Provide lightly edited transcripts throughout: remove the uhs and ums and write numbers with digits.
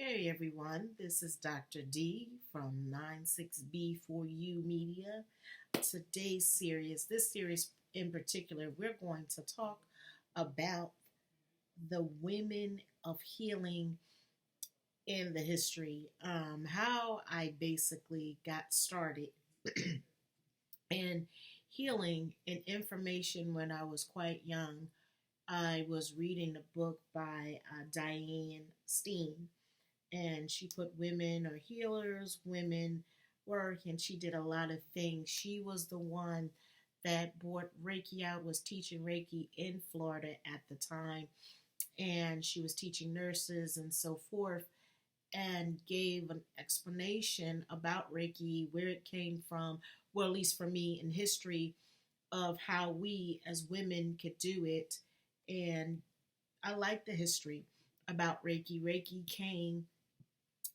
Hey everyone, this is Dr. D from 96B4U Media. This series in particular, we're going to talk about the women of healing in the history, how I basically got started in healing and information when I was quite young. I was reading a book by Diane Steen, and she put women are healers, women work, and she did a lot of things. She was the one that brought Reiki out, was teaching Reiki in Florida at the time, and she was teaching nurses and so forth, and gave an explanation about Reiki, where it came from, well, at least for me, in history of how we as women could do it. And I like the history about Reiki. Reiki came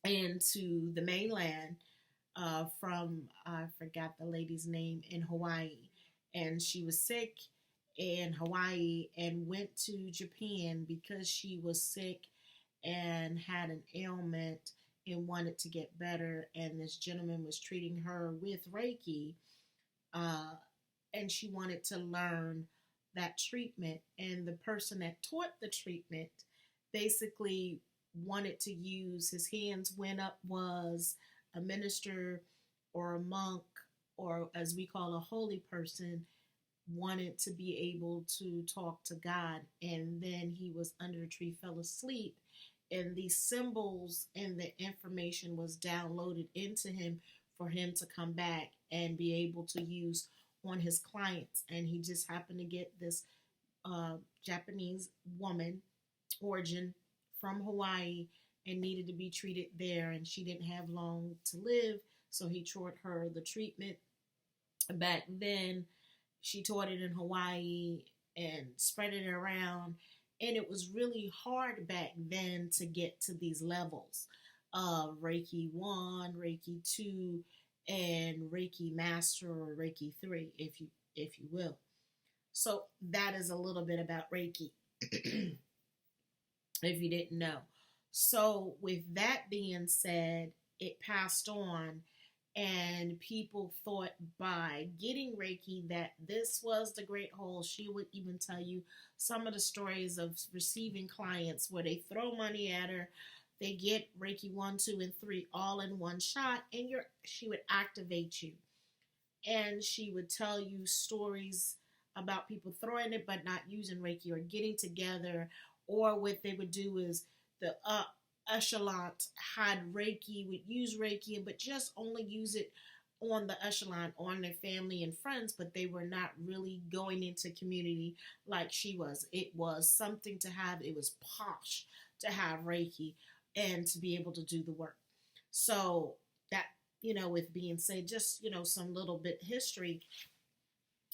into the mainland from, I forgot the lady's name, in Hawaii. And she was sick in Hawaii and went to Japan because she was sick and had an ailment and wanted to get better. And this gentleman was treating her with Reiki, uh, and she wanted to learn that treatment. And the person that taught the treatment basically wanted to use his hands went up was a minister or a monk, or as we call a holy person, wanted to be able to talk to God. And then he was under a tree, fell asleep, and these symbols and the information was downloaded into him for him to come back and be able to use on his clients. And he just happened to get this Japanese woman, origin from Hawaii, and needed to be treated there, and she didn't have long to live, so he taught her the treatment. Back then, she taught it in Hawaii and spread it around, and it was really hard back then to get to these levels of Reiki 1, Reiki 2, and Reiki Master, or Reiki 3, if you will. So that is a little bit about Reiki, if you didn't know. So with that being said, it passed on, and people thought by getting Reiki that this was the great whole. She would even tell you some of the stories of receiving clients where they throw money at her, they get Reiki 1, 2, and 3 all in one shot, and she would activate you. And she would tell you stories about people throwing it but not using Reiki, or getting together, or what they would do is the echelon had Reiki, would use Reiki, but just only use it on the echelon, on their family and friends, but they were not really going into community like she was. It was something to have, it was posh to have Reiki and to be able to do the work. So that, with being said, just, some little bit history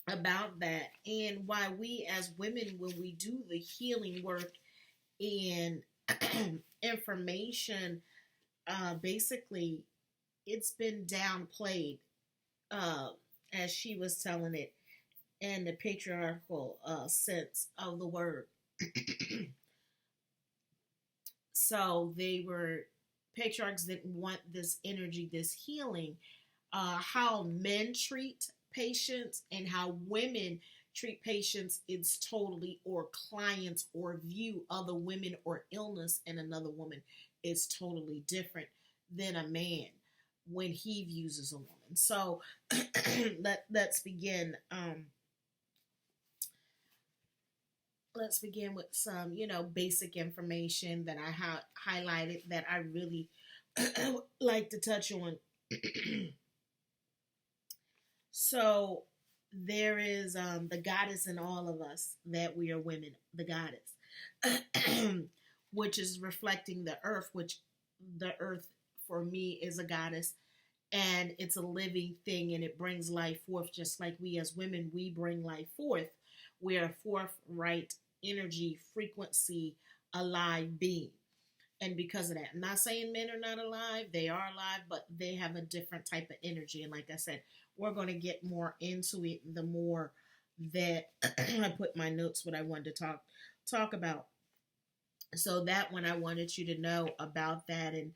about that, and why we as women, when we do the healing work and information, basically it's been downplayed, uh, as she was telling it, in the patriarchal sense of the word. So patriarchs didn't want this energy, this healing. How men treat patients and how women treat patients is totally, or clients, or view other women or illness in another woman is totally different than a man when he views a woman. So let's begin. Let's begin with some, basic information that I highlighted that I really like to touch on. So there is the goddess in all of us, that we are women, the goddess, which is reflecting the earth, which the earth for me is a goddess, and it's a living thing, and it brings life forth, just like we as women, we bring life forth. We are forthright energy, frequency, alive being. And because of that, I'm not saying men are not alive, they are alive, but they have a different type of energy. And like I said, we're going to get more into it the more that I put my notes, what I wanted to talk about. So that one I wanted you to know about that, and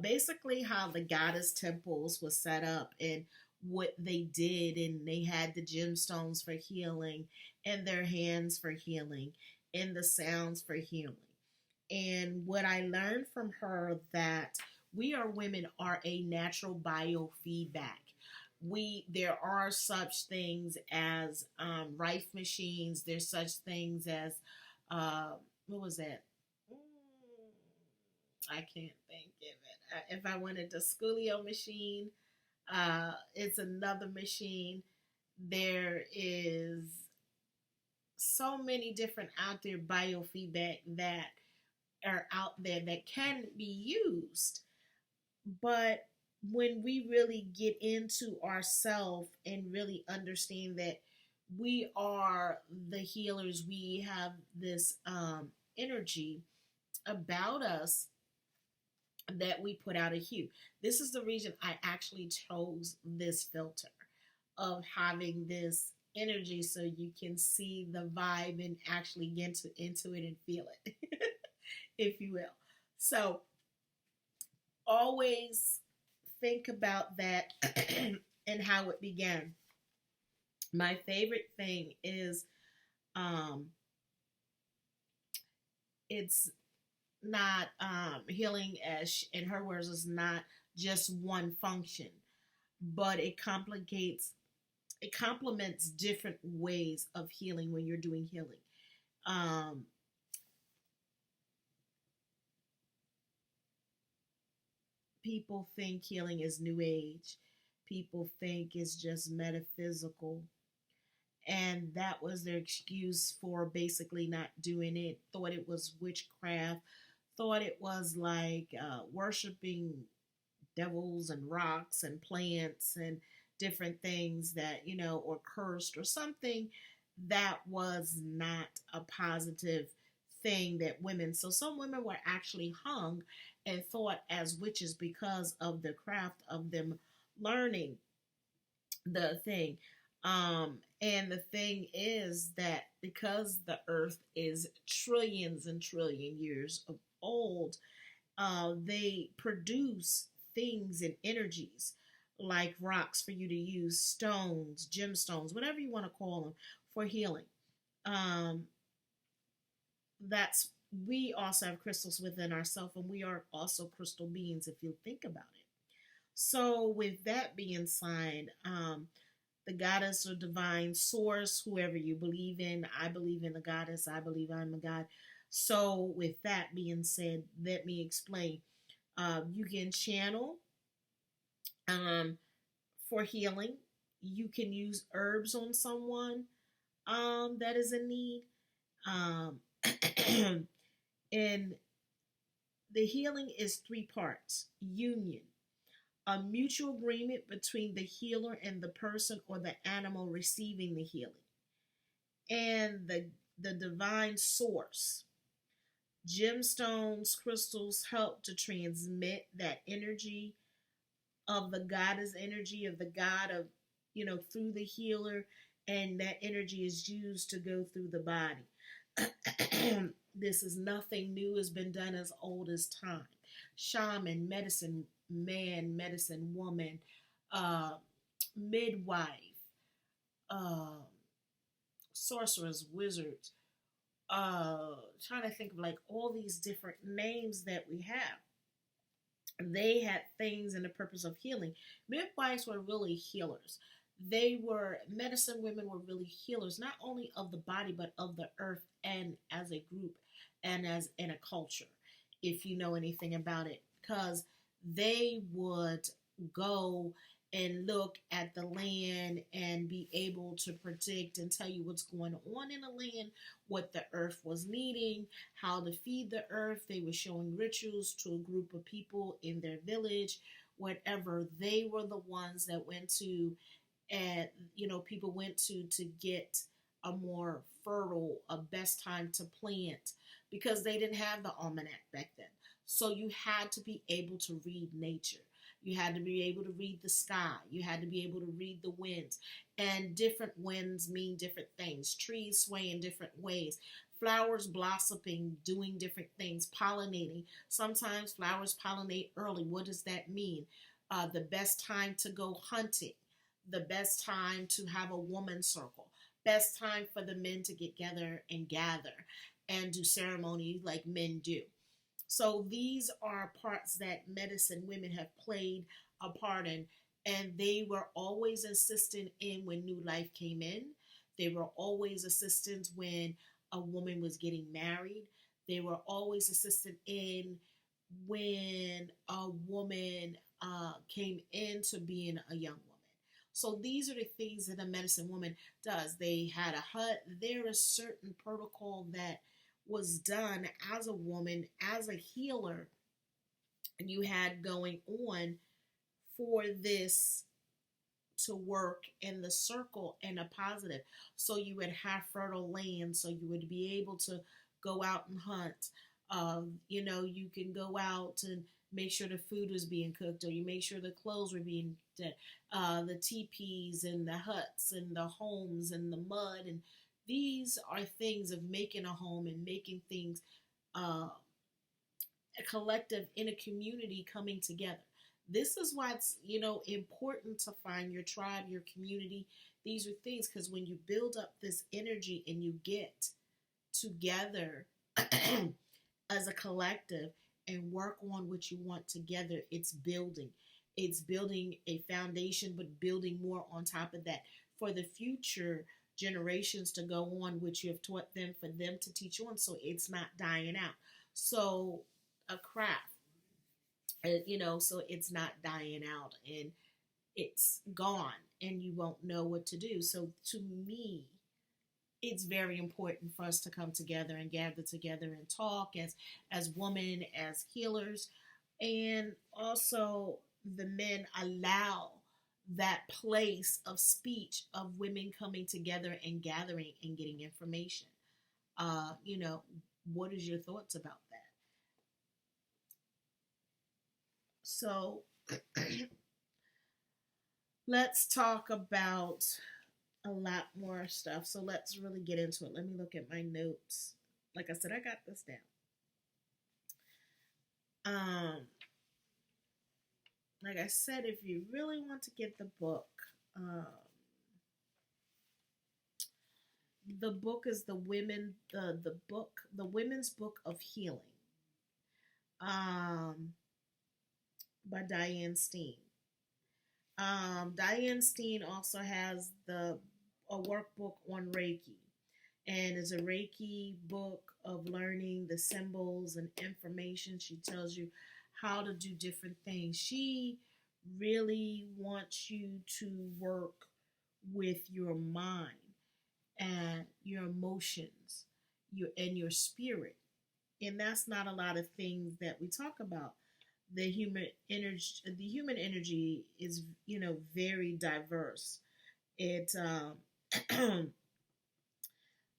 basically how the goddess temples was set up and what they did, and they had the gemstones for healing and their hands for healing and the sounds for healing. And what I learned from her, that we are women are a natural biofeedback. There are such things as rife machines. There's such things as what was that? I can't think of it. If I wanted the Schoolio machine, it's another machine. There is so many different out there biofeedback that are out there that can be used. But when we really get into ourselves and really understand that we are the healers, we have this energy about us that we put out a hue. This is the reason I actually chose this filter of having this energy, so you can see the vibe and actually get into it and feel it, if you will. So always think about that and how it began. My favorite thing is um, it's not healing, as in her words, is not just one function, but it complements different ways of healing when you're doing healing. Um, People think healing is new age. People think it's just metaphysical. And that was their excuse for basically not doing it. Thought it was witchcraft. Thought it was like worshiping devils and rocks and plants and different things that, or cursed or something that was not a positive thing that women. So some women were actually hung and thought as witches because of the craft of them learning the thing. And the thing is that because the earth is trillions and trillion years of old, they produce things and energies like rocks for you to use, stones, gemstones, whatever you want to call them, for healing. Um, that's We also have crystals within ourselves, and we are also crystal beings if you think about it. So, with that being said, the goddess or divine source, whoever you believe in, I believe in the goddess, I believe I'm a god. So, with that being said, let me explain. You can channel um, for healing. You can use herbs on someone that is in need. Um, and the healing is three parts: union, a mutual agreement between the healer and the person or the animal receiving the healing, and the divine source. Gemstones, crystals help to transmit that energy of the goddess energy of the god of, through the healer, and that energy is used to go through the body. This is nothing new, has been done as old as time. Shaman, medicine man, medicine woman, uh, midwife, uh, sorcerers, wizards, trying to think of like all these different names that we have. They had things in the purpose of healing. Midwives were really healers. They were medicine women, were really healers, not only of the body but of the earth, and as a group and as in a culture, if you know anything about it, because they would go and look at the land and be able to predict and tell you what's going on in the land, what the earth was needing, how to feed the earth. They were showing rituals to a group of people in their village, whatever. They were the ones that went to, and people went to get a more fertile, a best time to plant, because they didn't have the almanac back then. So you had to be able to read nature. You had to be able to read the sky. You had to be able to read the winds. And different winds mean different things. Trees sway in different ways. Flowers blossoming, doing different things, pollinating. Sometimes flowers pollinate early. What does that mean? The best time to go hunting, the best time to have a woman circle, best time for the men to get together and gather and do ceremony like men do. So these are parts that medicine women have played a part in, and they were always assistant in when new life came in. They were always assistants when a woman was getting married. They were always assistant in when a woman came into being a young woman. So these are the things that a medicine woman does. They had a hut. There is certain protocol that was done as a woman, as a healer, you had going on for this to work in the circle and a positive. So you would have fertile land, so you would be able to go out and hunt. You can go out and make sure the food was being cooked, or you make sure the clothes were being done. The teepees and the huts and the homes and the mud, and these are things of making a home and making things a collective in a community coming together. This is why it's important to find your tribe, your community. These are things because when you build up this energy and you get together as a collective and work on what you want together, it's building. It's building a foundation, but building more on top of that for the future generations to go on, which you have taught them, for them to teach on, so it's not dying out. So a craft, so it's not dying out and it's gone and you won't know what to do. So to me, it's very important for us to come together and gather together and talk as women, as healers, and also the men allow that place of speech of women coming together and gathering and getting information. What is your thoughts about that? So let's talk about a lot more stuff. So let's really get into it. Let me look at my notes. Like I said, I got this down. Like I said, if you really want to get the book, the book is the Women's Book of Healing, by Diane Steen. Diane Steen also has a workbook on Reiki, and it's a Reiki book of learning the symbols and information. She tells you how to do different things. She really wants you to work with your mind and your emotions, your spirit, and that's not a lot of things that we talk about. The human energy is very diverse. It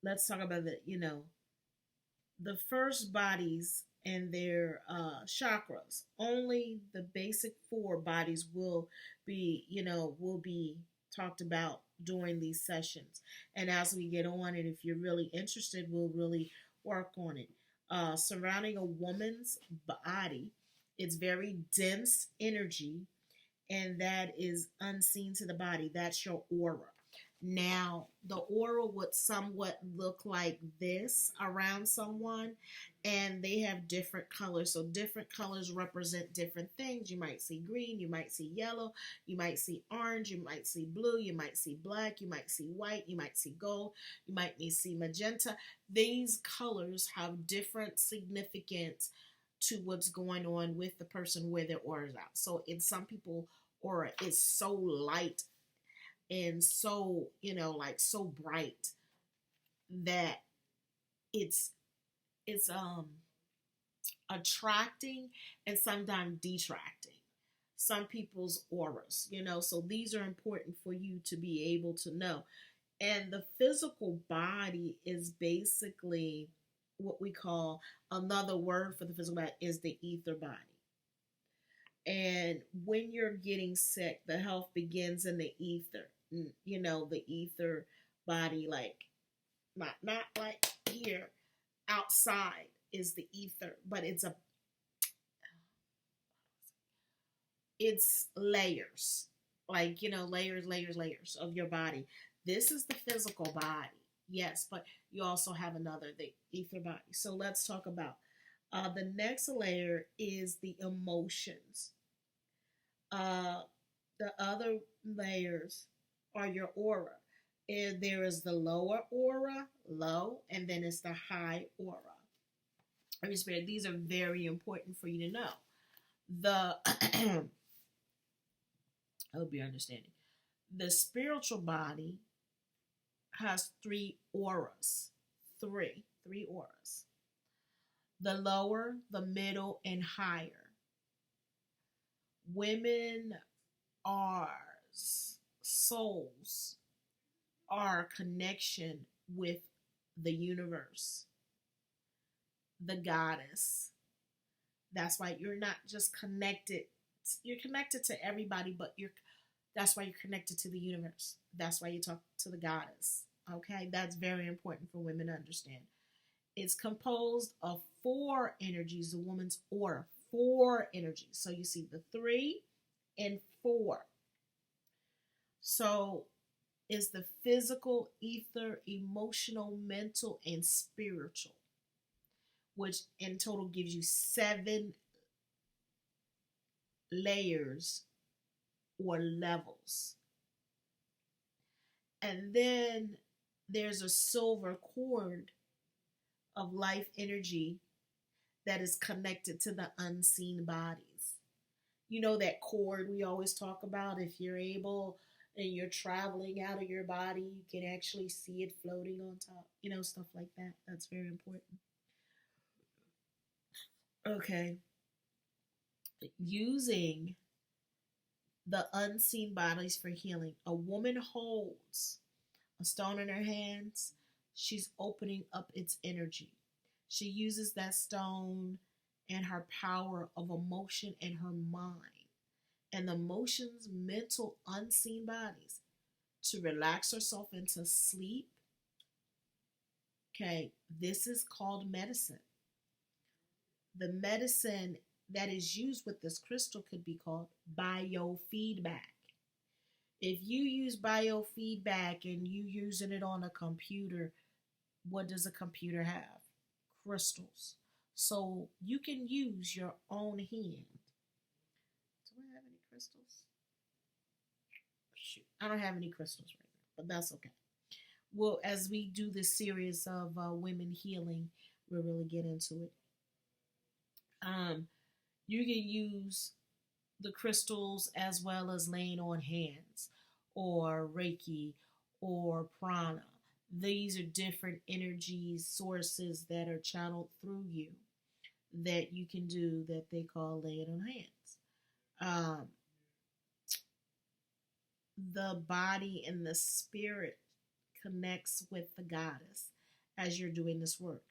let's talk about the first bodies and their chakras. Only the basic four bodies will be talked about during these sessions. And as we get on, and if you're really interested, we'll really work on it. Surrounding a woman's body, it's very dense energy, and that is unseen to the body. That's your aura. Now, the aura would somewhat look like this around someone, and they have different colors. So, different colors represent different things. You might see green, you might see yellow, you might see orange, you might see blue, you might see black, you might see white, you might see gold, you might see magenta. These colors have different significance to what's going on with the person where their aura is out. So, in some people, aura is so light and so like so bright that it's attracting and sometimes detracting some people's auras. So these are important for you to be able to know. And the physical body is basically what we call, another word for the physical body is the ether body. And when you're getting sick, the health begins in the ether. The ether body, like not like here, outside is the ether, but it's layers, like, layers of your body. This is the physical body, yes, but you also have another, the ether body. So let's talk about the next layer is the emotions. uh the other layers are your aura. And there is the lower aura, low, and then it's the high aura. Spirit, these are very important for you to know. The I hope you're understanding. The spiritual body has three auras. Three auras. The lower, the middle, and higher. Women are souls, are connection with the universe, the goddess. That's why you're not just connected. You're connected to everybody, but that's why you're connected to the universe. That's why you talk to the goddess. Okay, that's very important for women to understand. It's composed of four energies, the woman's aura, four energies. So you see the three and four. So it's the physical, ether, emotional, mental, and spiritual, which in total gives you 7 layers or levels. And then there's a silver cord of life energy that is connected to the unseen bodies. You know that cord we always talk about? If you're able and you're traveling out of your body, you can actually see it floating on top. Stuff like that. That's very important. Okay. Using the unseen bodies for healing. A woman holds a stone in her hands. She's opening up its energy. She uses that stone and her power of emotion and her mind and the emotions, mental, unseen bodies to relax herself into sleep. Okay, this is called medicine. The medicine that is used with this crystal could be called biofeedback. If you use biofeedback and you using it on a computer, what does a computer have? Crystals. So you can use your own hand. Do I have any crystals? Shoot, I don't have any crystals right now, but that's okay. Well, as we do this series of women healing, we'll really get into it. You can use the crystals as well as laying on hands or Reiki or prana. These are different energy sources that are channeled through you that you can do that they call laying on hands. The body and the spirit connects with the goddess as you're doing this work.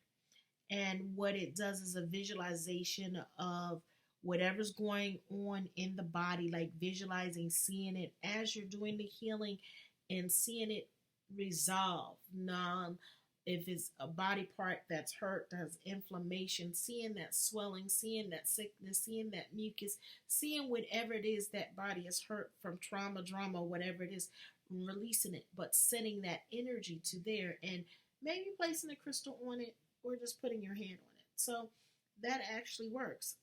And what it does is a visualization of whatever's going on in the body, like visualizing, seeing it as you're doing the healing and seeing it resolve. If it's a body part that's hurt, that has inflammation, seeing that swelling, seeing that sickness, seeing that mucus, seeing whatever it is that body is hurt from trauma, drama, whatever it is, releasing it, but sending that energy to there and maybe placing a crystal on it or just putting your hand on it. So that actually works.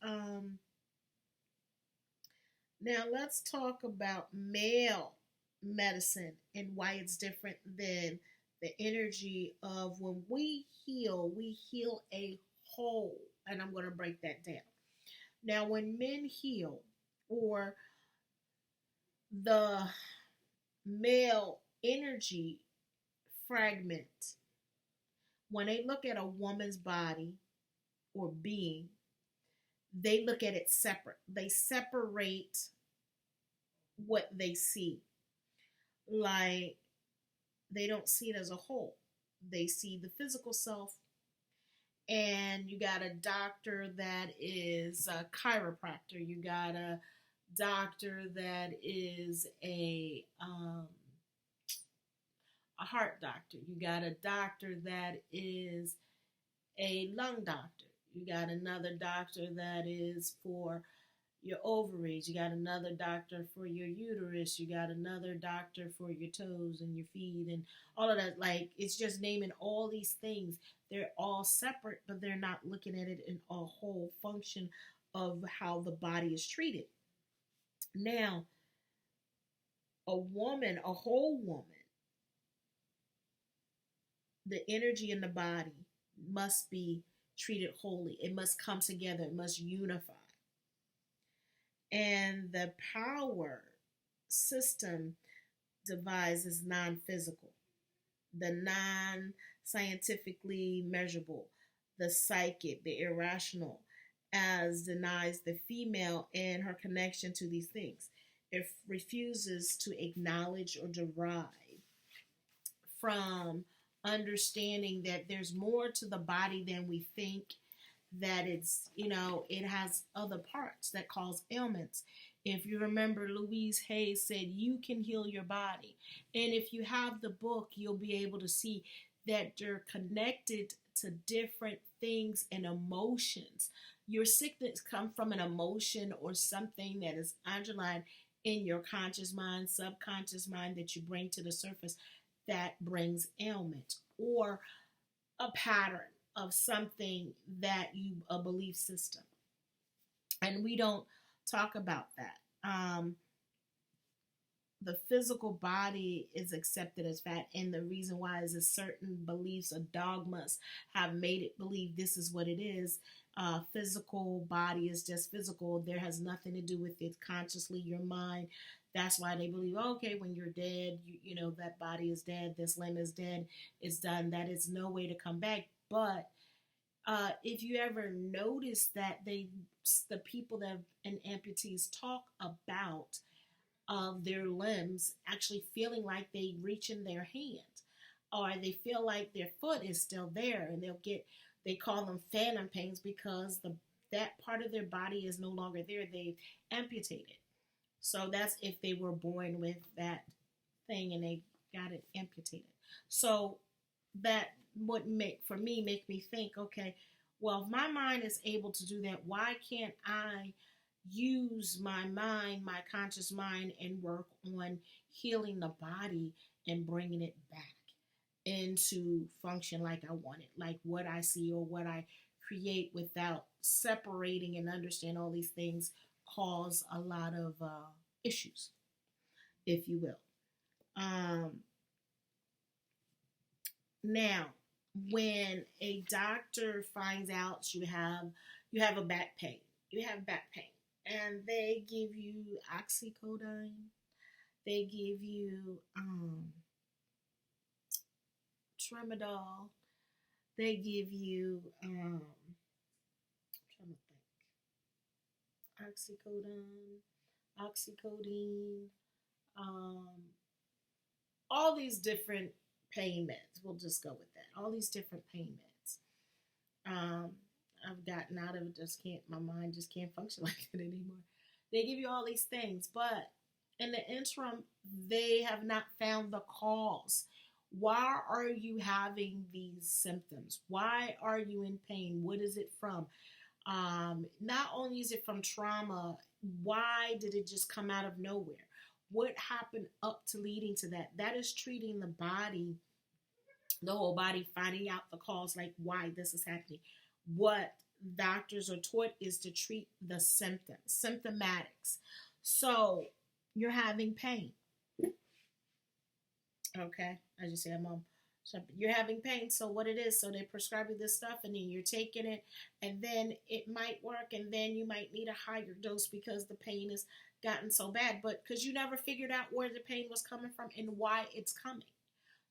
Now let's talk about male medicine and why it's different than the energy of when we heal a whole. And I'm going to break that down. Now, when men heal, or the male energy fragment, when they look at a woman's body or being, they look at it separate. They separate what they see. Like, they don't see it as a whole. They see the physical self, and you got a doctor that is a chiropractor. You got a doctor that is a heart doctor. You got a doctor that is a lung doctor. You got another doctor that is for your ovaries. You got another doctor for your uterus. You got another doctor for your toes and your feet and all of that. Like, it's just naming all these things. They're all separate, but they're not looking at it in a whole function of how the body is treated. Now, a woman, a whole woman, the energy in the body must be treated wholly. It must come together. It must unify. And the power system devised is non-physical, the non-scientifically measurable, the psychic, the irrational, as denies the female and her connection to these things. It refuses to acknowledge or derive from understanding that there's more to the body than we think, that it's, it has other parts that cause ailments. If you remember, Louise Hay said, you can heal your body. And if you have the book, you'll be able to see that you're connected to different things and emotions. Your sickness come from an emotion or something that is underlined in your conscious mind, subconscious mind that you bring to the surface that brings ailment, or a pattern of something that a belief system. And we don't talk about that. The physical body is accepted as fat, and the reason why is that certain beliefs or dogmas have made it believe this is what it is. Physical body is just physical. There has nothing to do with it consciously, your mind. That's why they believe, okay, when you're dead, you know that body is dead, this limb is dead, it's done. That is no way to come back. But if you ever notice that the people that and amputees talk about their limbs actually feeling like they reach in their hand, or they feel like their foot is still there, and they call them phantom pains because that part of their body is no longer there. They've amputated. So that's if they were born with that thing and they got it amputated. So that would make me think, okay, well, if my mind is able to do that, why can't I use my mind, my conscious mind, and work on healing the body and bringing it back into function like I want it, like what I see or what I create, without separating and understand all these things cause a lot of issues, if you will. Now, when a doctor finds out you have a back pain, and they give you oxycodone, they give you tramadol, they give you I'm trying to think, oxycodone, all these different pain meds. We'll just go with that. All these different pain meds. I've gotten out of it. My mind just can't function like it anymore. They give you all these things, but in the interim, they have not found the cause. Why are you having these symptoms? Why are you in pain? What is it from? Not only is it from trauma, why did it just come out of nowhere? What happened up to leading to that? That is treating the body, the whole body, finding out the cause, like why this is happening. What doctors are taught is to treat the symptoms, symptomatics. So you're having pain. Okay, I just said, Mom, you're having pain. So what it is, so they prescribe you this stuff, and then you're taking it, and then it might work, and then you might need a higher dose because the pain has gotten so bad, but because you never figured out where the pain was coming from and why it's coming.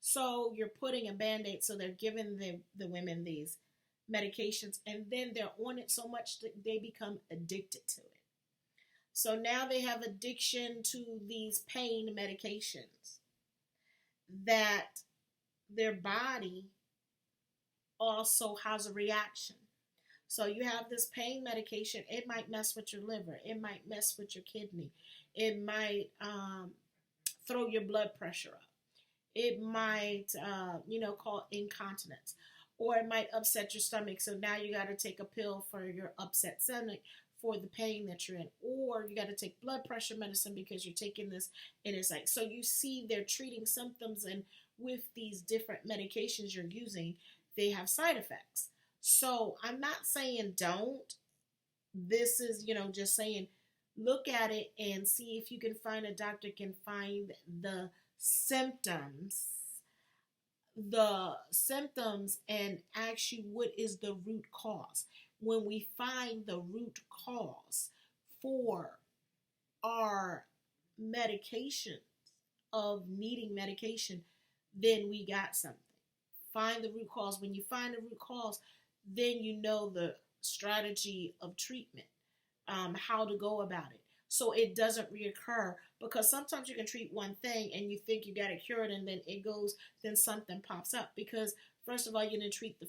So you're putting a Band-Aid, so they're giving the women these medications, and then they're on it so much that they become addicted to it. So now they have addiction to these pain medications that their body also has a reaction. So you have this pain medication, it might mess with your liver, it might mess with your kidney, it might throw your blood pressure up, it might, cause incontinence, or it might upset your stomach. So now you got to take a pill for your upset stomach for the pain that you're in, or you got to take blood pressure medicine because you're taking this. And it's like, so you see, they're treating symptoms, and with these different medications you're using, they have side effects. So I'm not saying don't. This is, just saying, look at it and see if you can find a doctor can find symptoms the symptoms and ask you what is the root cause. When we find the root cause for our medication, of needing medication, then we got something. Find the root cause. When you find the root cause, then you know the strategy of treatment, how to go about it, so it doesn't reoccur. Because sometimes you can treat one thing and you think you got it cured, and then something pops up. Because first of all, you didn't treat the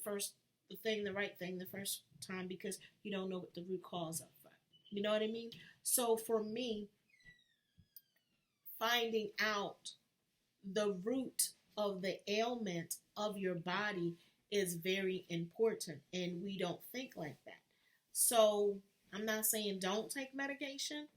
right thing the first time, because you don't know what the root cause of it. You know what I mean? So for me, finding out the root of the ailment of your body is very important, and we don't think like that. So I'm not saying don't take medication.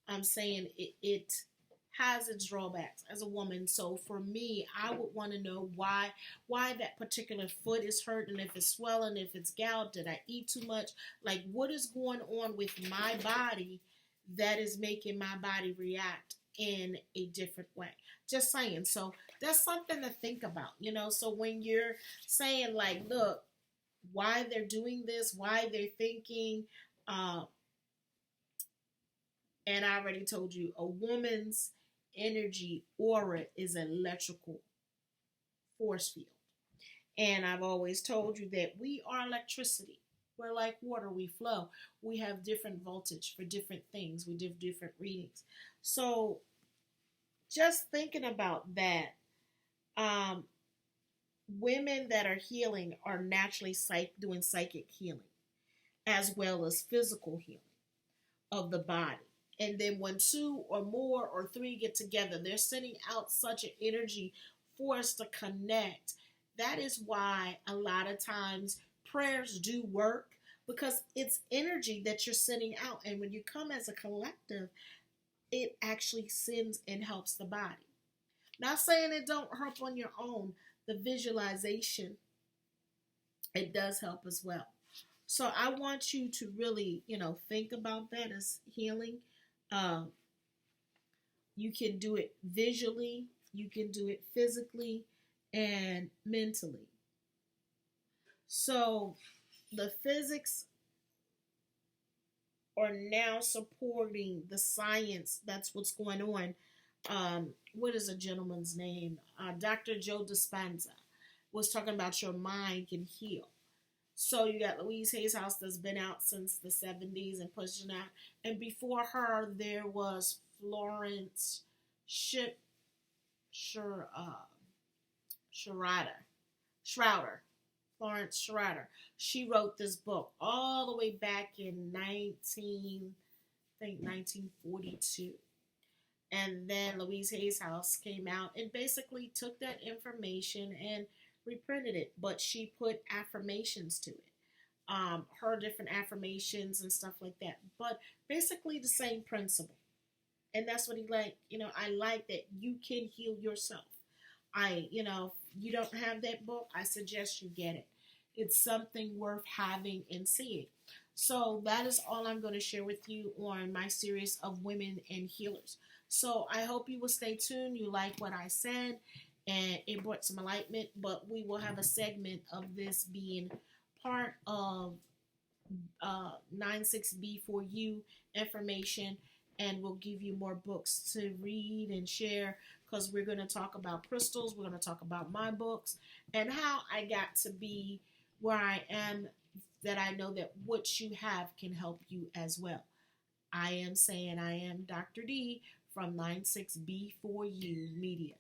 I'm saying it has its drawbacks as a woman. So for me, I would want to know why that particular foot is hurt, and if it's swelling, if it's gout, did I eat too much? Like, what is going on with my body that is making my body react in a different way? Just saying. So that's something to think about, So when you're saying, like, look, why they're doing this, why they're thinking, and I already told you, a woman's energy aura is an electrical force field. And I've always told you that we are electricity. We're like water, we flow. We have different voltage for different things. We do different readings. So just thinking about that, women that are healing are naturally doing psychic healing as well as physical healing of the body. And then when two or more or three get together, they're sending out such an energy for us to connect. That is why a lot of times prayers do work, because it's energy that you're sending out. And when you come as a collective, it actually sends and helps the body. Not saying it don't help on your own. The visualization, it does help as well. So I want you to really, think about that as healing. You can do it visually, you can do it physically and mentally. So the physics are now supporting the science. That's what's going on. What is a gentleman's name? Dr. Joe Dispenza was talking about your mind can heal. So you got Louise Hayes House that's been out since the 70s and pushing out. And before her, there was Florence Schroeder. Florence Schroeder. She wrote this book all the way back in 1942. And then Louise Hayes House came out and basically took that information and reprinted it, but she put affirmations to it. Her different affirmations and stuff like that. But basically the same principle. And that's what he liked. I like that you can heal yourself. If you don't have that book, I suggest you get it. It's something worth having and seeing. So that is all I'm going to share with you on my series of women and healers. So I hope you will stay tuned. You like what I said, and it brought some enlightenment. But we will have a segment of this being part of 96B4U information, and we'll give you more books to read and share, because we're going to talk about crystals. We're going to talk about my books and how I got to be where I am, that I know that what you have can help you as well. I am saying I am Dr. D from 96B4U Media.